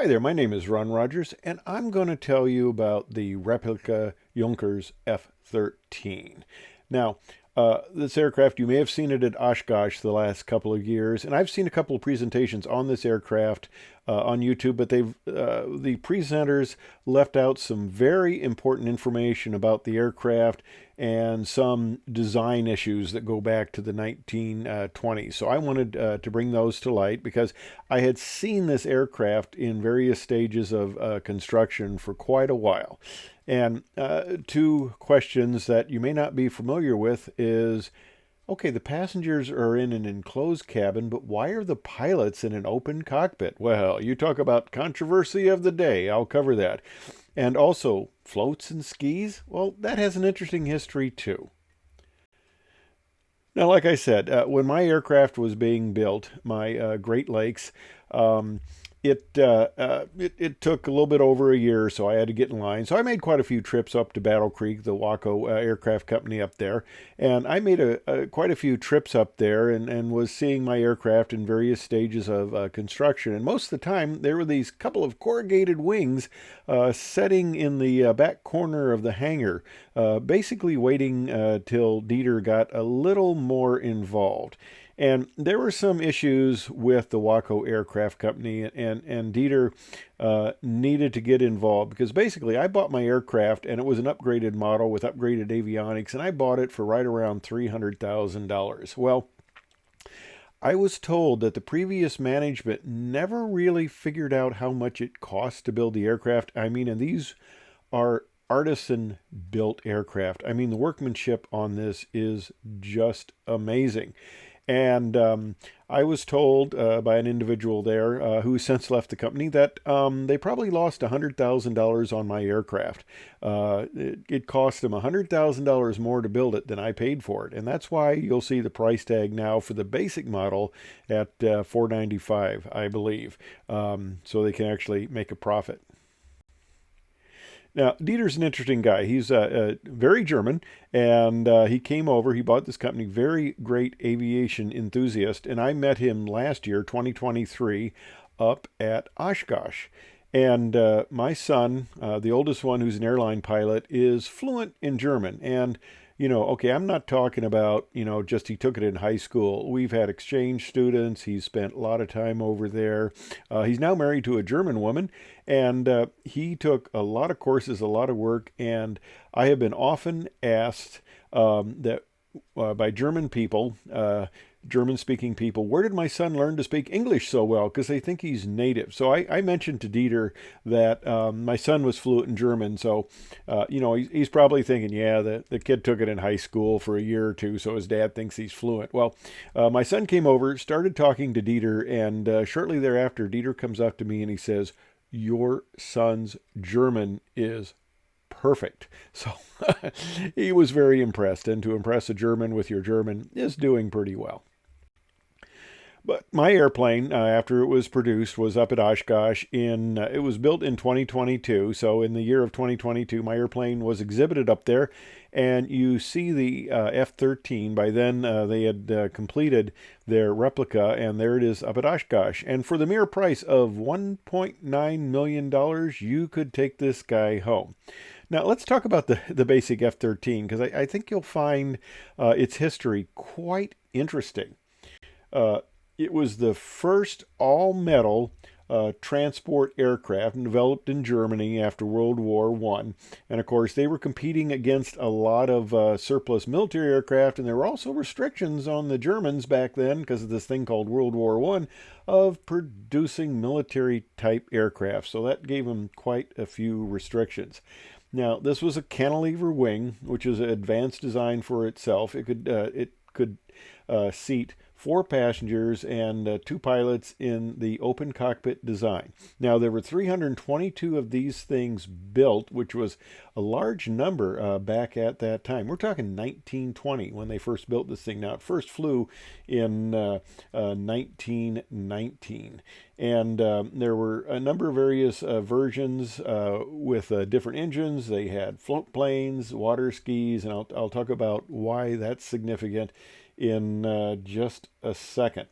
Hi there, my name is Ron Rogers, and I'm going to tell you about the Replica Junkers F-13. Now, this aircraft, you may have seen it at Oshkosh the last couple of years, and I've seen a couple of presentations on this aircraft on YouTube, but the presenters left out some very important information about the aircraft and some design issues that go back to the 1920s. So I wanted to bring those to light because I had seen this aircraft in various stages of construction for quite a while. And two questions that you may not be familiar with is, okay, the passengers are in an enclosed cabin, but why are the pilots in an open cockpit? Well, you talk about controversy of the day. I'll cover that. And also, floats and skis? Well, that has an interesting history too. Now, like I said, when my aircraft was being built, my Great Lakes, um, it took a little bit over a year, so I had to get in line. So I made quite a few trips up to Battle Creek, the Waco aircraft company up there, and I made quite a few trips up there and was seeing my aircraft in various stages of construction. And most of the time, there were these couple of corrugated wings setting in the back corner of the hangar, basically waiting till Dieter got a little more involved. And there were some issues with the Waco Aircraft Company, and Dieter needed to get involved because basically I bought my aircraft and it was an upgraded model with upgraded avionics, and I bought it for right around $300,000. Well, I was told that the previous management never really figured out how much it cost to build the aircraft. I mean, and these are artisan built aircraft. I mean, the workmanship on this is just amazing. And I was told by an individual there who since left the company that they probably lost $100,000 on my aircraft. It cost them $100,000 more to build it than I paid for it. And that's why you'll see the price tag now for the basic model at $495, I believe, so they can actually make a profit. Now, Dieter's an interesting guy. He's very German, and he came over. He bought this company, very great aviation enthusiast, and I met him last year, 2023, up at Oshkosh. And my son, the oldest one who's an airline pilot, is fluent in German. And okay, I'm not talking about, just he took it in high school. We've had exchange students. He's spent a lot of time over there. He's now married to a German woman, and he took a lot of courses, a lot of work. And I have been often asked that by German people, German-speaking people, where did my son learn to speak English so well? Because they think he's native. So I mentioned to Dieter that my son was fluent in German. So, he's probably thinking, yeah, the kid took it in high school for a year or two, so his dad thinks he's fluent. Well, my son came over, started talking to Dieter, and shortly thereafter, Dieter comes up to me and he says, your son's German is perfect. So he was very impressed, and to impress a German with your German is doing pretty well. But my airplane, after it was produced, was up at Oshkosh. It was built in 2022. So in the year of 2022, my airplane was exhibited up there, and you see the F-13. By then, they had completed their replica, and there it is up at Oshkosh. And for the mere price of $1.9 million, you could take this guy home. Now, let's talk about the basic F-13, because I think you'll find its history quite interesting. Uh, it was the first all-metal transport aircraft developed in Germany after World War One, and of course they were competing against a lot of surplus military aircraft, and there were also restrictions on the Germans back then because of this thing called World War One of producing military-type aircraft. So that gave them quite a few restrictions. Now, this was a cantilever wing, which is an advanced design for itself. It could seat four passengers and two pilots in the open cockpit design. Now, there were 322 of these things built, which was a large number back at that time. We're talking 1920 when they first built this thing. Now, it first flew in 1919. And there were a number of various versions with different engines. They had float planes, water skis, and I'll talk about why that's significant in just a second.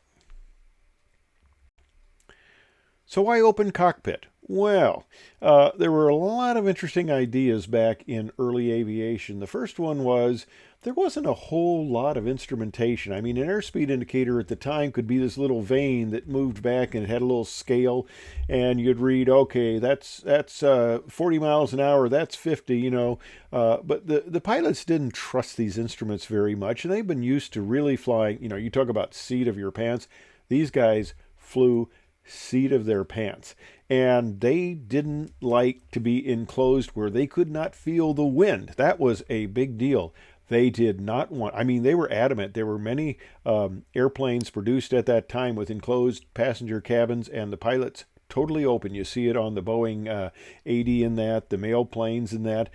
So why open cockpit? Well, there were a lot of interesting ideas back in early aviation. The first one was there wasn't a whole lot of instrumentation. I mean, an airspeed indicator at the time could be this little vane that moved back and it had a little scale, and you'd read, okay, that's 40 miles an hour, that's 50, you know. But the pilots didn't trust these instruments very much, and they've been used to really flying. You know, you talk about seat of your pants. These guys flew seat of their pants. And they didn't like to be enclosed where they could not feel the wind. That was a big deal. They did not want, I mean, they were adamant. There were many airplanes produced at that time with enclosed passenger cabins, and the pilots totally open. You see it on the Boeing 80 in that, the mail planes in that.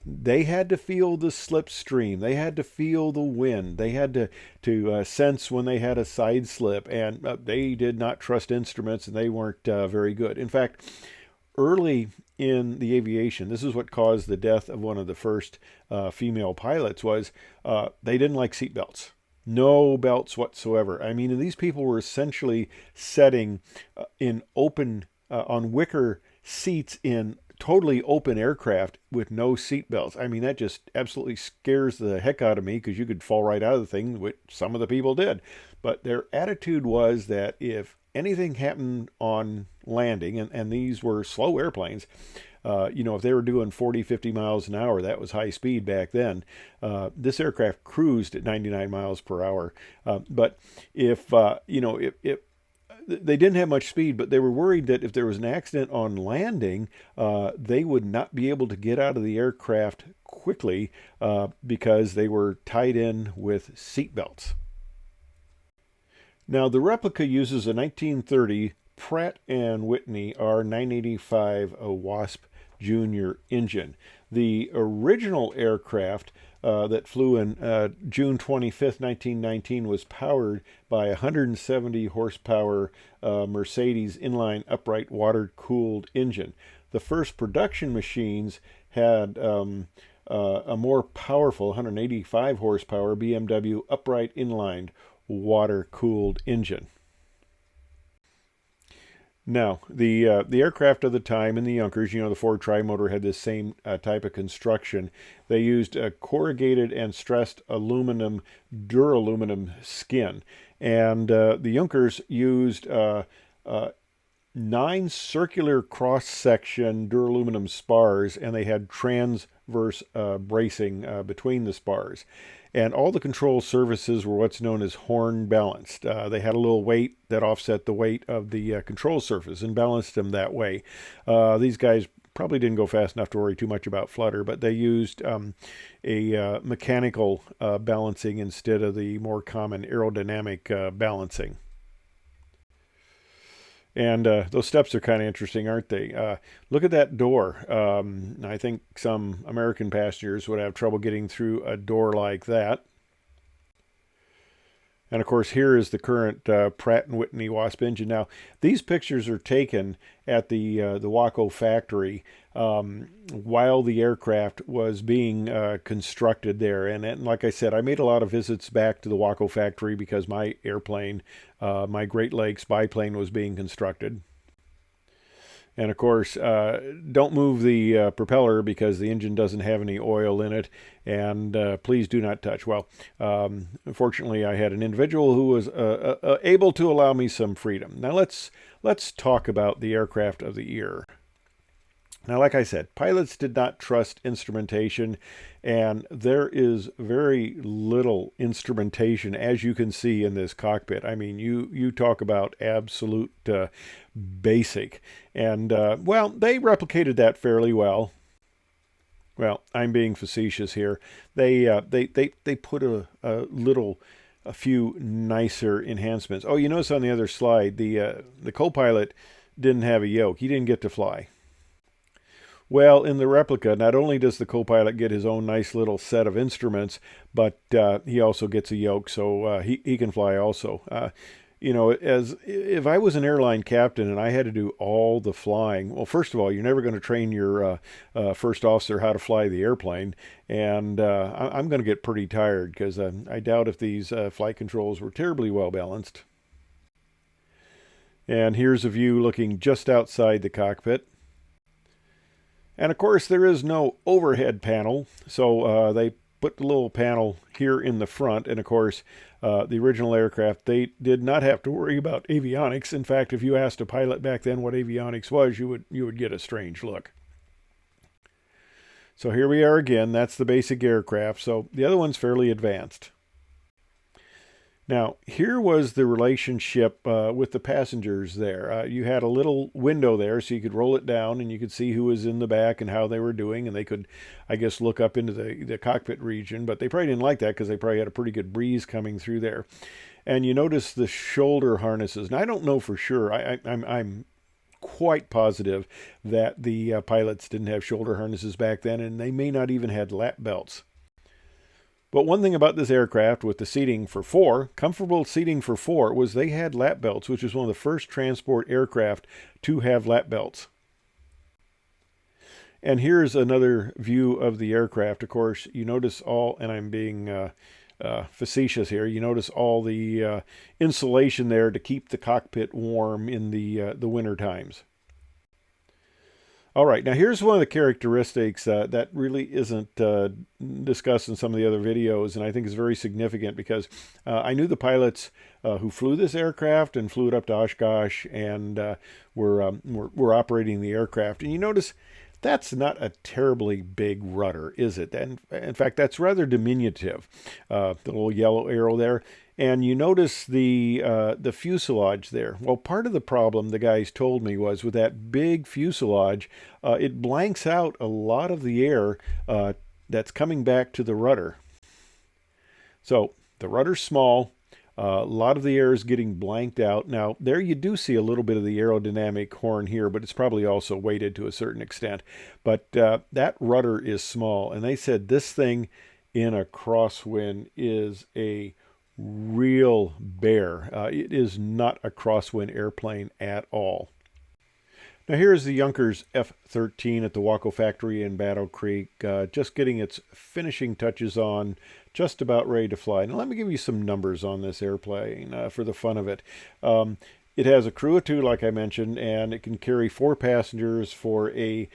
They had to feel the slipstream. They had to feel the wind. They had to sense when they had a side slip, and they did not trust instruments, and they weren't very good. In fact, early in the aviation, this is what caused the death of one of the first female pilots, was they didn't like seat belts. No belts whatsoever. I mean, these people were essentially setting in open, on wicker seats in totally open aircraft with no seat belts. I mean, that just absolutely scares the heck out of me, because you could fall right out of the thing, which some of the people did. But their attitude was that if anything happened on landing, and these were slow airplanes, you know, if they were doing 40, 50 miles an hour, that was high speed back then. This aircraft cruised at 99 miles per hour. But if, you know, if they didn't have much speed, but they were worried that if there was an accident on landing, they would not be able to get out of the aircraft quickly because they were tied in with seat belts. Now, the Replica uses a 1930 Pratt & Whitney R985 Wasp Junior engine. The original aircraft that flew in June 25th, 1919 was powered by a 170 horsepower Mercedes inline upright water-cooled engine. The first production machines had a more powerful 185 horsepower BMW upright inline water-cooled engine. Now, the aircraft of the time in the Junkers, you know, the Ford Trimotor had this same type of construction. They used a corrugated and stressed aluminum, duraluminum skin. And the Junkers used 9 circular cross-section duraluminum spars, and they had transverse bracing between the spars. And all the control surfaces were what's known as horn balanced. They had a little weight that offset the weight of the control surface and balanced them that way. These guys probably didn't go fast enough to worry too much about flutter, but they used a mechanical balancing instead of the more common aerodynamic balancing. And those steps are kind of interesting, aren't they? Look at that door. I think some American passengers would have trouble getting through a door like that. And of course, here is the current Pratt & Whitney Wasp engine. Now, these pictures are taken at the Waco factory while the aircraft was being constructed there. And like I said, I made a lot of visits back to the Waco factory because my airplane, my Great Lakes biplane, was being constructed. And of course, don't move the propeller because the engine doesn't have any oil in it. And please do not touch. Well, unfortunately, I had an individual who was able to allow me some freedom. Now let's talk about the aircraft of the year. Now, like I said, pilots did not trust instrumentation, and there is very little instrumentation, as you can see in this cockpit. I mean, you talk about absolute basic. And, well, they replicated that fairly well. Well, I'm being facetious here. They put a few nicer enhancements. Oh, you notice on the other slide, the co-pilot didn't have a yoke. He didn't get to fly. Well, in the Replica, not only does the co-pilot get his own nice little set of instruments, but he also gets a yoke, so he can fly also. You know, as if I was an airline captain and I had to do all the flying, well, first of all, you're never going to train your first officer how to fly the airplane, and I'm going to get pretty tired because I doubt if these flight controls were terribly well balanced. And here's a view looking just outside the cockpit. And of course, there is no overhead panel, so they put the little panel here in the front. And of course, the original aircraft, they did not have to worry about avionics. In fact, if you asked a pilot back then what avionics was, you would get a strange look. So here we are again. That's the basic aircraft. So the other one's fairly advanced. Now, here was the relationship with the passengers there. You had a little window there, so you could roll it down and you could see who was in the back and how they were doing. And they could, I guess, look up into the cockpit region. But they probably didn't like that because they probably had a pretty good breeze coming through there. And you notice the shoulder harnesses. Now, I don't know for sure. I'm quite positive that the pilots didn't have shoulder harnesses back then, and they may not even had lap belts. But one thing about this aircraft with the seating for four, comfortable seating for four, was they had lap belts, which was one of the first transport aircraft to have lap belts. And here's another view of the aircraft. Of course, you notice all, and I'm being facetious here, you notice all the insulation there to keep the cockpit warm in the winter times. All right, now here's one of the characteristics that really isn't discussed in some of the other videos, and I think is very significant because I knew the pilots who flew this aircraft and flew it up to Oshkosh and were operating the aircraft. And you notice that's not a terribly big rudder, is it? And in fact, that's rather diminutive, the little yellow arrow there. And you notice the fuselage there. Well, part of the problem, the guys told me, was with that big fuselage, it blanks out a lot of the air that's coming back to the rudder. So the rudder's small. A lot of the air is getting blanked out. Now, there you do see a little bit of the aerodynamic horn here, but it's probably also weighted to a certain extent. But that rudder is small. And they said this thing in a crosswind is a real bear. It is not a crosswind airplane at all. Now here's the Junkers F-13 at the Waco factory in Battle Creek, just getting its finishing touches on, just about ready to fly. Now let me give you some numbers on this airplane for the fun of it. It has a crew of two, like I mentioned, and it can carry 4 passengers for a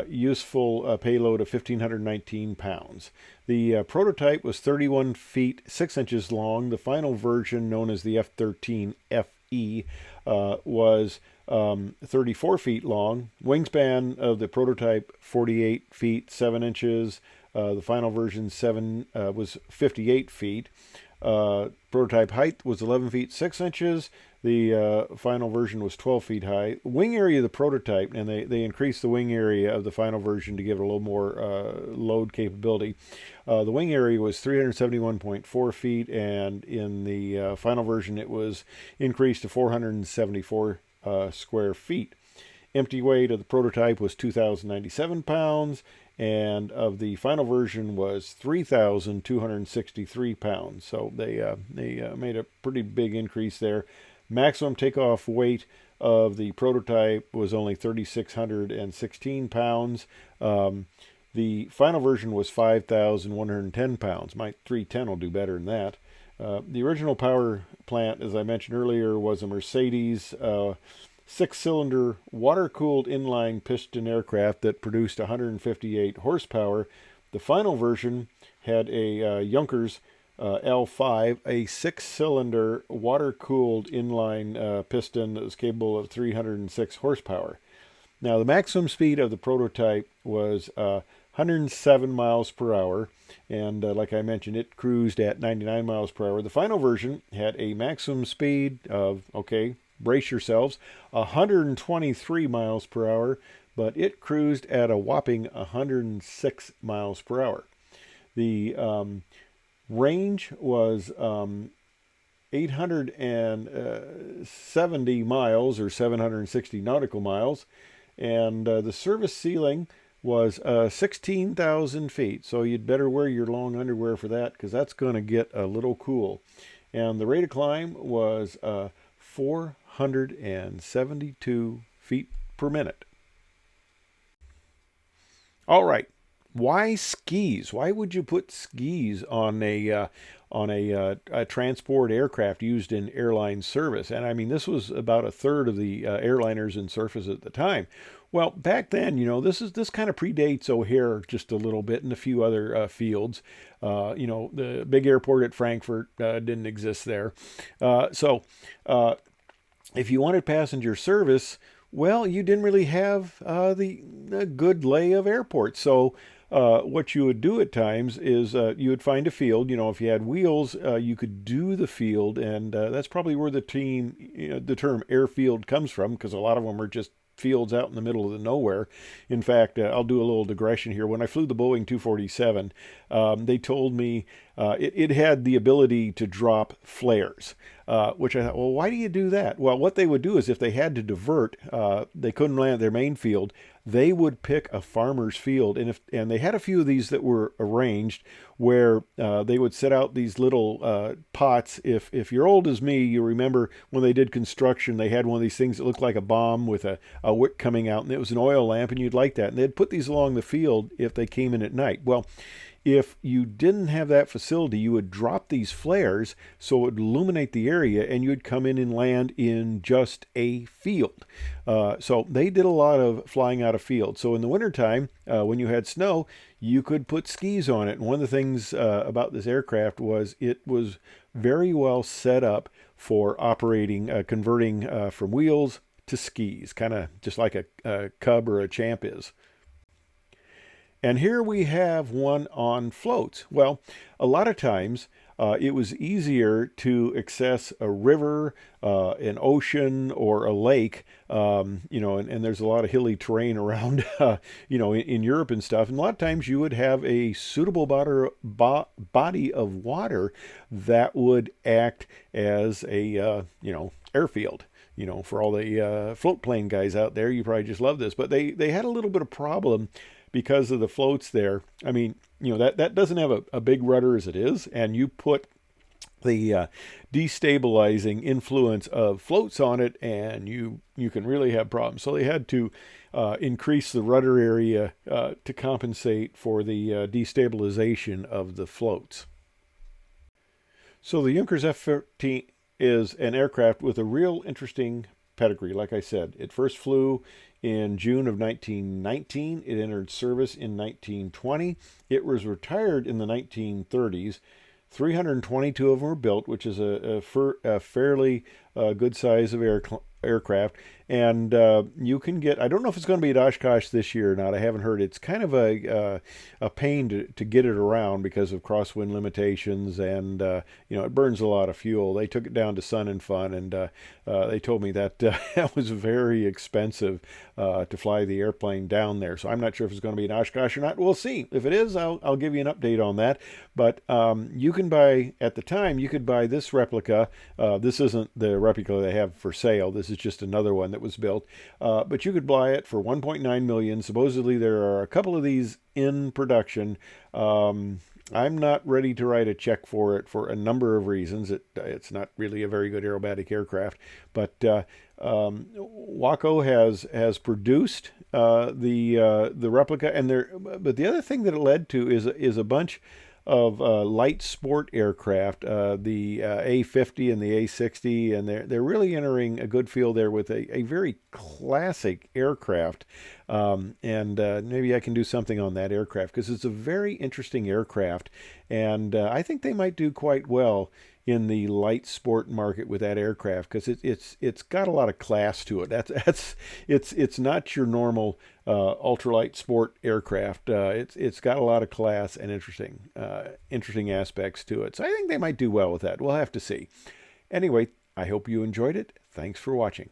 useful payload of 1,519 pounds. The prototype was 31 feet 6 inches long. The final version, known as the F-13 FE, was 34 feet long. Wingspan of the prototype, 48 feet 7 inches. The final version was 58 feet. Prototype height was 11 feet 6 inches. The final version was 12 feet high. Wing area of the prototype, and they increased the wing area of the final version to give it a little more load capability. The wing area was 371.4 feet, and in the final version it was increased to 474 square feet. Empty weight of the prototype was 2,097 pounds, and of the final version was 3,263 pounds. So they made a pretty big increase there. Maximum takeoff weight of the prototype was only 3,616 pounds. The final version was 5,110 pounds. My 310 will do better than that. The original power plant, as I mentioned earlier, was a Mercedes 6-cylinder water-cooled inline piston aircraft that produced 158 horsepower. The final version had a Junkers L5, a 6-cylinder water-cooled inline piston that was capable of 306 horsepower. Now, the maximum speed of the prototype was 107 miles per hour, and like I mentioned, it cruised at 99 miles per hour. The final version had a maximum speed of, okay, brace yourselves, 123 miles per hour, but it cruised at a whopping 106 miles per hour. The range was 870 miles or 760 nautical miles, and the service ceiling was 16,000 feet. So you'd better wear your long underwear for that, because that's going to get a little cool. And the rate of climb was 472 feet per minute. All right. Why skis? Why would you put skis on a transport aircraft used in airline service? And I mean, this was about a third of the airliners in service at the time. Well, back then, this kind of predates O'Hare just a little bit and a few other fields. The big airport at Frankfurt didn't exist there. So if you wanted passenger service, well, you didn't really have the good lay of airports. So what you would do at times is you would find a field. If you had wheels, you could do the field, and that's probably where the term airfield comes from, because a lot of them are just fields out in the middle of the nowhere. In fact, I'll do a little digression here. When I flew the Boeing 247, they told me it had the ability to drop flares, which I thought, well, why do you do that? Well, what they would do is if they had to divert, they couldn't land at their main field, they would pick a farmer's field. And they had a few of these that were arranged where they would set out these little pots. If you're old as me, you remember when they did construction, they had one of these things that looked like a bomb with a wick coming out, and it was an oil lamp, and you'd light that. And they'd put these along the field if they came in at night. Well, if you didn't have that facility, you would drop these flares so it would illuminate the area, and you'd come in and land in just a field. So they did a lot of flying out of field. So in the wintertime, when you had snow, you could put skis on it. And one of the things about this aircraft was it was very well set up for operating, converting from wheels to skis, kind of just like a Cub or a Champ is. And here we have one on floats. Well, a lot of times it was easier to access a river, an ocean, or a lake, and there's a lot of hilly terrain around, in Europe and stuff. And a lot of times you would have a suitable body of water that would act as a, airfield. For all the float plane guys out there, you probably just love this. But they had a little bit of problem because of the floats there. I mean, that doesn't have a big rudder as it is, and you put the destabilizing influence of floats on it, and you can really have problems. So they had to increase the rudder area to compensate for the destabilization of the floats. So the Junkers F-13 is an aircraft with a real interesting pedigree. Like I said, it first flew in June of 1919. It entered service in 1920. It was retired in the 1930s. 322 of them were built, which is a fairly good size of aircraft. And you can get, I don't know if it's going to be at Oshkosh this year or not. I haven't heard. It's kind of a pain to get it around because of crosswind limitations, and it burns a lot of fuel. They took it down to Sun and Fun, and they told me that that was very expensive to fly the airplane down there. So I'm not sure if it's going to be in Oshkosh or not. We'll see. If it is, I'll give you an update on that. But you can buy, at the time, you could buy this replica. This isn't the replica they have for sale. This is just another one that was built. But you could buy it for $1.9 million. Supposedly there are a couple of these in production. I'm not ready to write a check for it for a number of reasons. It's not really a very good aerobatic aircraft, but Waco has produced the replica, and but the other thing that it led to is a bunch of light sport aircraft, the A50 and the A60, and they're really entering a good field there with a very classic aircraft. And maybe I can do something on that aircraft because it's a very interesting aircraft, and I think they might do quite well in the light sport market with that aircraft because it's got a lot of class to it. It's not your normal ultralight sport aircraft. It's got a lot of class and interesting aspects to it. So I think they might do well with that. We'll have to see. Anyway, I hope you enjoyed it. Thanks for watching.